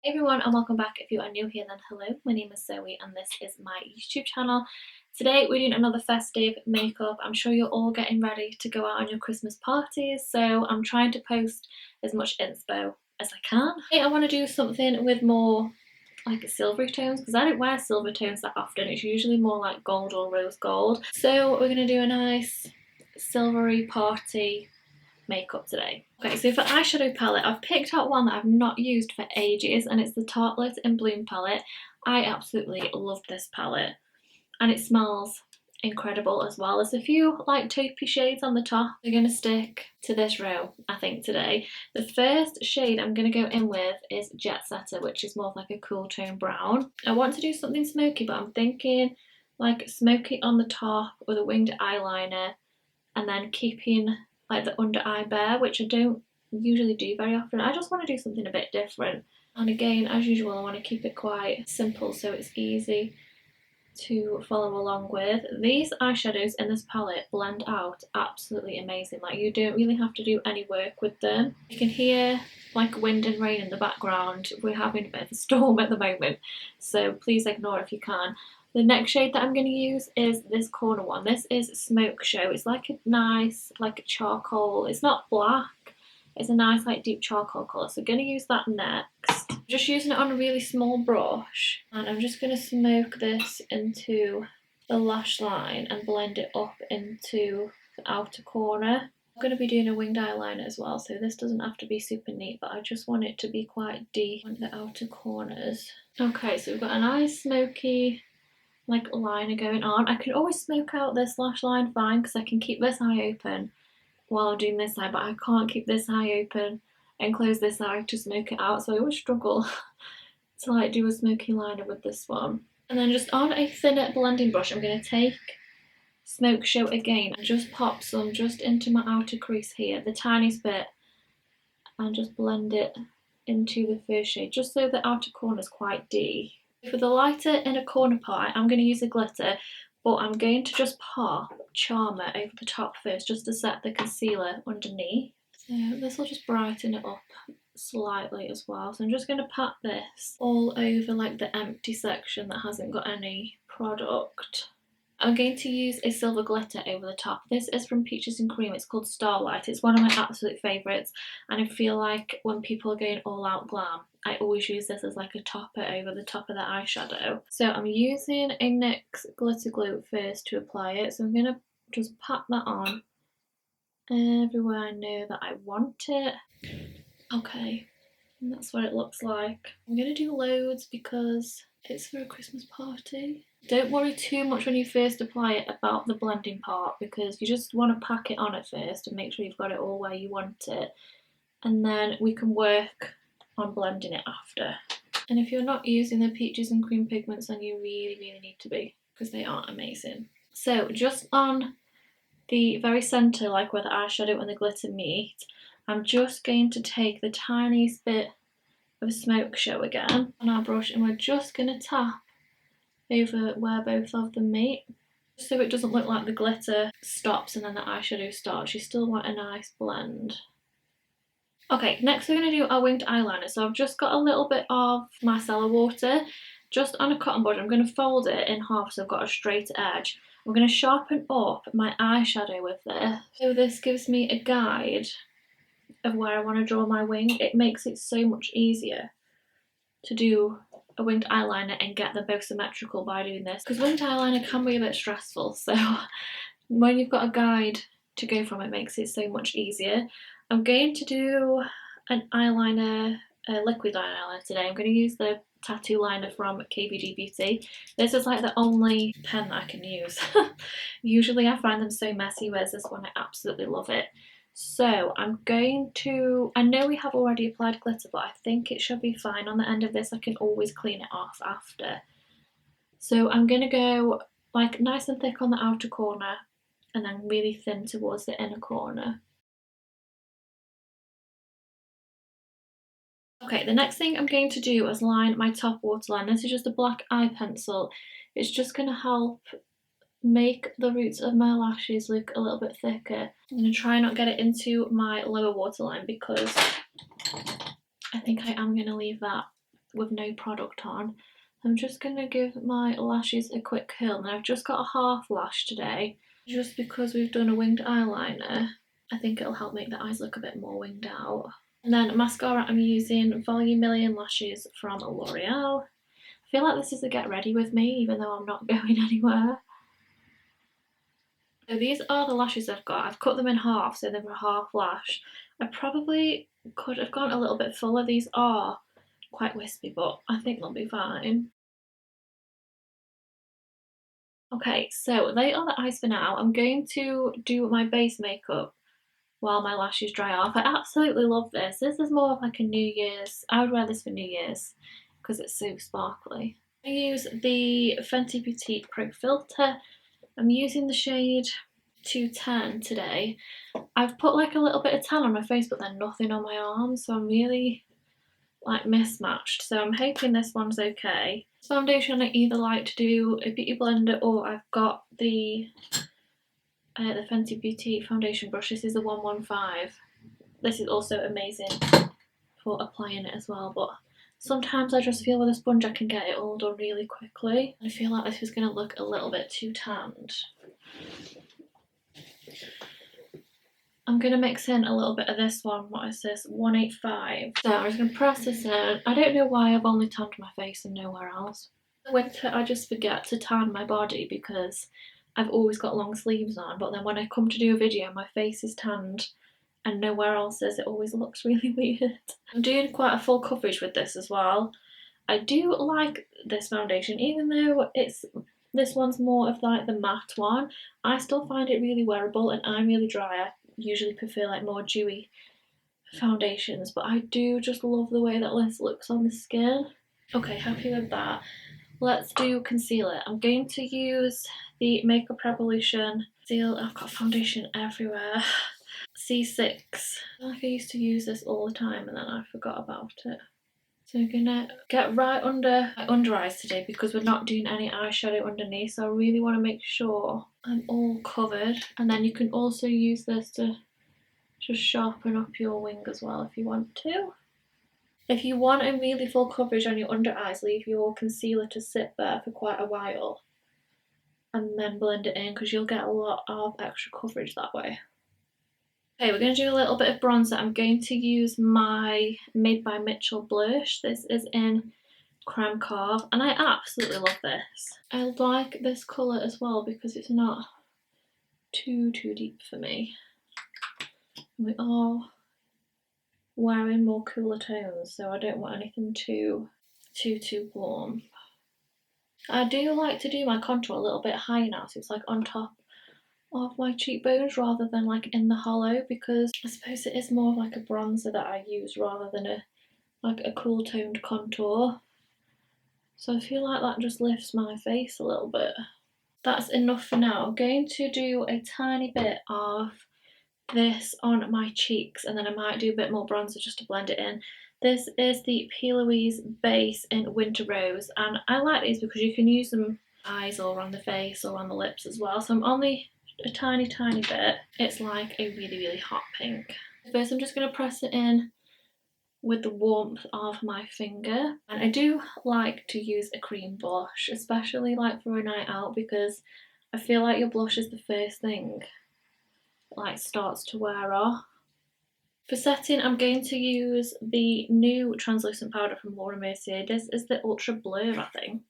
Hey everyone, and welcome back. If you are new here, then hello, my name is Zoe and this is my YouTube channel. Today we're doing another festive makeup. I'm sure you're all getting ready to go out on your Christmas parties, so I'm trying to post as much inspo as I can. Today I want to do something with more like silvery tones because I don't wear silver tones that often. It's usually more like gold or rose gold. So we're going to do a nice silvery party makeup today. Okay, so for eyeshadow palette, I've picked out one that I've not used for ages, and it's the Tartelette in Bloom palette. I absolutely love this palette, and it smells incredible as well. There's a few like taupey shades on the top. We're going to stick to this row, I think, today. The first shade I'm going to go in with is Jet Setter, which is more of like a cool tone brown. I want to do something smoky, but I'm thinking like smoky on the top with a winged eyeliner, and then keeping like the under eye bare, which I don't usually do very often. I just want to do something a bit different. And again, as usual, I want to keep it quite simple so it's easy to follow along with. These eyeshadows in this palette blend out absolutely amazing. Like, you don't really have to do any work with them. You can hear like wind and rain in the background. We're having a bit of a storm at the moment, so please ignore if you can. The next shade that I'm going to use is this corner one. This is Smoke Show. It's like a nice, like a charcoal. It's not black. It's a nice, like, deep charcoal colour. So I'm going to use that next. I'm just using it on a really small brush. And I'm just going to smoke this into the lash line and blend it up into the outer corner. I'm going to be doing a winged eyeliner as well, so this doesn't have to be super neat, but I just want it to be quite deep on the outer corners. Okay, so we've got a nice smoky like liner going on. I can always smoke out this lash line fine because I can keep this eye open while I'm doing this eye, but I can't keep this eye open and close this eye to smoke it out, so I always struggle to like do a smoky liner with this one. And then just on a thinner blending brush, I'm going to take Smoke Show again and just pop some just into my outer crease here, the tiniest bit, and just blend it into the first shade, just so the outer corner is quite deep. For the lighter inner corner part, I'm going to use a glitter, but I'm going to just pop Charmer over the top first, just to set the concealer underneath. So this will just brighten it up slightly as well. So I'm just going to pat this all over like the empty section that hasn't got any product. I'm going to use a silver glitter over the top. This is from Peaches and Cream. It's called Starlight. It's one of my absolute favourites, and I feel like when people are going all out glam, I always use this as like a topper over the top of the eyeshadow. So I'm using a NYX glitter glue first to apply it. So I'm going to just pat that on everywhere I know that I want it. Okay, and that's what it looks like. I'm going to do loads because it's for a Christmas party. Don't worry too much when you first apply it about the blending part, because you just want to pack it on at first and make sure you've got it all where you want it, and then we can work on blending it after. And if you're not using the Peaches and Cream pigments, then you really need to be, because they are amazing. So just on the very centre, like where the eyeshadow and the glitter meet, I'm just going to take the tiniest bit of Smoke Show again on our brush, and we're just going to tap over where both of them meet, so it doesn't look like the glitter stops and then the eyeshadow starts. You still want a nice blend. Okay, next we're going to do our winged eyeliner. So I've just got a little bit of micellar water just on a cotton bud. I'm going to fold it in half so I've got a straight edge. I'm going to sharpen up my eyeshadow with this. So this gives me a guide of where I want to draw my wing. It makes it so much easier to do a winged eyeliner and get them both symmetrical by doing this, because winged eyeliner can be a bit stressful, so when you've got a guide to go from, it makes it so much easier. I'm going to do an eyeliner, a liquid eyeliner today. I'm going to use the tattoo liner from KVD Beauty. This is like the only pen that I can use. Usually I find them so messy, whereas this one I absolutely love it. So I'm going to, I know we have already applied glitter, but I think it should be fine on the end of this. I can always clean it off after. So I'm going to go like nice and thick on the outer corner and then really thin towards the inner corner. Okay, the next thing I'm going to do is line my top waterline. This is just a black eye pencil. It's just going to help make the roots of my lashes look a little bit thicker. I'm going to try not get it into my lower waterline because I think I am going to leave that with no product on. I'm just going to give my lashes a quick curl, and I've just got a half lash today. Just because we've done a winged eyeliner, I think it'll help make the eyes look a bit more winged out. And then mascara, I'm using Volume Million Lashes from L'Oreal. I feel like this is a get ready with me, even though I'm not going anywhere. So these are the lashes I've got. I've cut them in half, so they're a half lash. I probably could have gone a little bit fuller. These are quite wispy, but I think they'll be fine. Okay, so they are the eyes for now. I'm going to do my base makeup while my lashes dry off. I absolutely love this. This is more of like a New Year's. I would wear this for New Year's because it's so sparkly. I use the Fenty Beauty Pro Filter. I'm using the shade 210 today. I've put like a little bit of tan on my face, but then nothing on my arms, so I'm really like mismatched. So I'm hoping this one's okay. This foundation, I either like to do a beauty blender, or I've got the Fenty Beauty foundation brush. This is the 115. This is also amazing for applying it as well, but sometimes I just feel with a sponge I can get it all done really quickly. I feel like this is going to look a little bit too tanned. I'm going to mix in a little bit of this one. What is this? 185. So I'm just going to press this in. I don't know why I've only tanned my face and nowhere else. In winter I just forget to tan my body because I've always got long sleeves on, but then when I come to do a video my face is tanned and nowhere else is. It always looks really weird. I'm doing quite a full coverage with this as well. I do like this foundation, even though this one's more of like the matte one. I still find it really wearable, and I'm really dry. I usually prefer like more dewy foundations, but I do just love the way that this looks on the skin. Okay, happy with that. Let's do concealer. I'm going to use the Makeup Revolution Concealer. I've got foundation everywhere. C6. I feel like I used to use this all the time and then I forgot about it. So I'm gonna get right under my under eyes today because we're not doing any eyeshadow underneath, so I really want to make sure I'm all covered. And then you can also use this to just sharpen up your wing as well if you want to. If you want a really full coverage on your under eyes, leave your concealer to sit there for quite a while and then blend it in because you'll get a lot of extra coverage that way. Okay, we're going to do a little bit of bronzer. I'm going to use my Made by Mitchell blush. This is in Creme Carve, and I absolutely love this. I like this colour as well because it's not too deep for me. We are wearing more cooler tones, so I don't want anything too warm. I do like to do my contour a little bit higher now, so it's like on top of my cheekbones rather than like in the hollow, because I suppose it is more like a bronzer that I use rather than a cool toned contour. So I feel like that just lifts my face a little bit. That's enough for now. I'm going to do a tiny bit of this on my cheeks, and then I might do a bit more bronzer just to blend it in. This is the PLouise base in Winter Rose, and I like these because you can use them eyes or on the face or on the lips as well. So I'm only a tiny bit. It's like a really hot pink. First I'm just going to press it in with the warmth of my finger, and I do like to use a cream blush, especially like for a night out, because I feel like your blush is the first thing that like starts to wear off. For setting, I'm going to use the new translucent powder from Laura Mercier. This is the Ultra Blur, I think,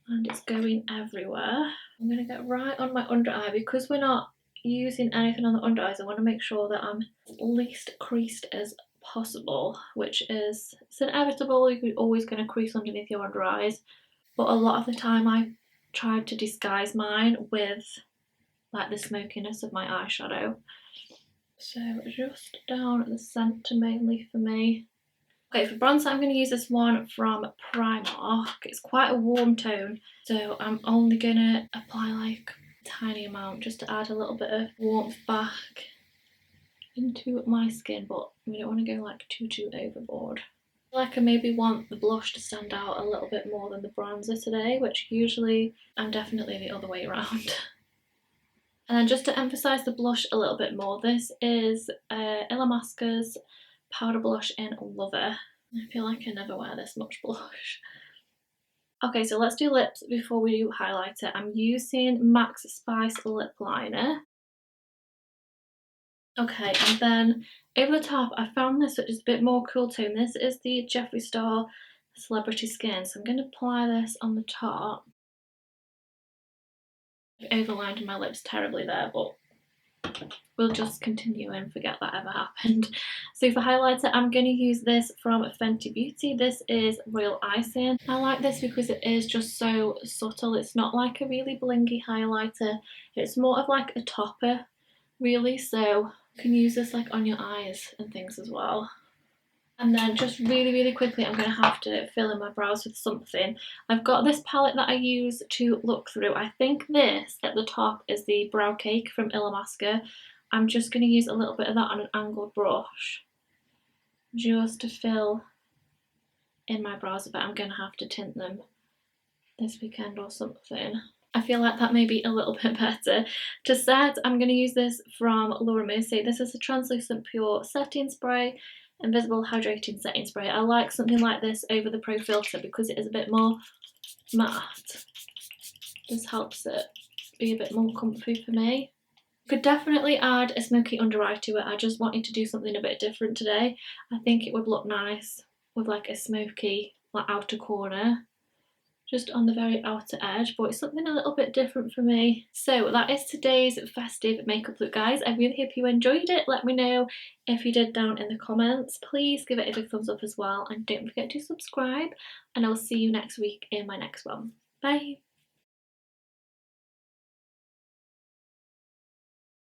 and it's going everywhere. I'm going to get right on my under eye. Because we're not using anything on the under eyes, I want to make sure that I'm least creased as possible, which is, it's inevitable, you're always going to crease underneath your under eyes, but a lot of the time I tried to disguise mine with like the smokiness of my eyeshadow. So just down at the centre mainly for me. Okay, for bronzer I'm going to use this one from Primark. It's quite a warm tone, so I'm only going to apply like a tiny amount just to add a little bit of warmth back into my skin, but we don't want to go like too overboard. I feel like I maybe want the blush to stand out a little bit more than the bronzer today, which usually I'm definitely the other way around. And then just to emphasise the blush a little bit more, this is Illamasqua's powder blush in Lover. I feel like I never wear this much blush. Okay, so let's do lips before we do highlighter. I'm using Max Spice lip liner. Okay, and then over the top, I found this which is a bit more cool tone. This is the Jeffree Star Celebrity Skin. So I'm going to apply this on the top. I've overlined my lips terribly there, but we'll just continue and forget that ever happened. So for highlighter, I'm going to use this from Fenty Beauty. This is Royal Icing. I like this because it is just so subtle. It's not like a really blingy highlighter. It's more of like a topper, really. So you can use this like on your eyes and things as well. And then just really quickly, I'm going to have to fill in my brows with something. I've got this palette that I use to look through. I think this at the top is the Brow Cake from Illamasqua. I'm just going to use a little bit of that on an angled brush just to fill in my brows a bit. I'm going to have to tint them this weekend or something. I feel like that may be a little bit better. To set, I'm going to use this from Laura Mercier. This is a translucent pure setting spray, invisible hydrating setting spray. I like something like this over the Pro Filter because it is a bit more matte. This helps it be a bit more comfy for me. Could definitely add a smoky under eye to it. I just wanted to do something a bit different today. I think it would look nice with like a smoky like outer corner, just on the very outer edge, but it's something a little bit different for me. So that is today's festive makeup look, guys. I really hope you enjoyed it. Let me know if you did down in the comments. Please give it a big thumbs up as well, and don't forget to subscribe, and I will see you next week in my next one. Bye!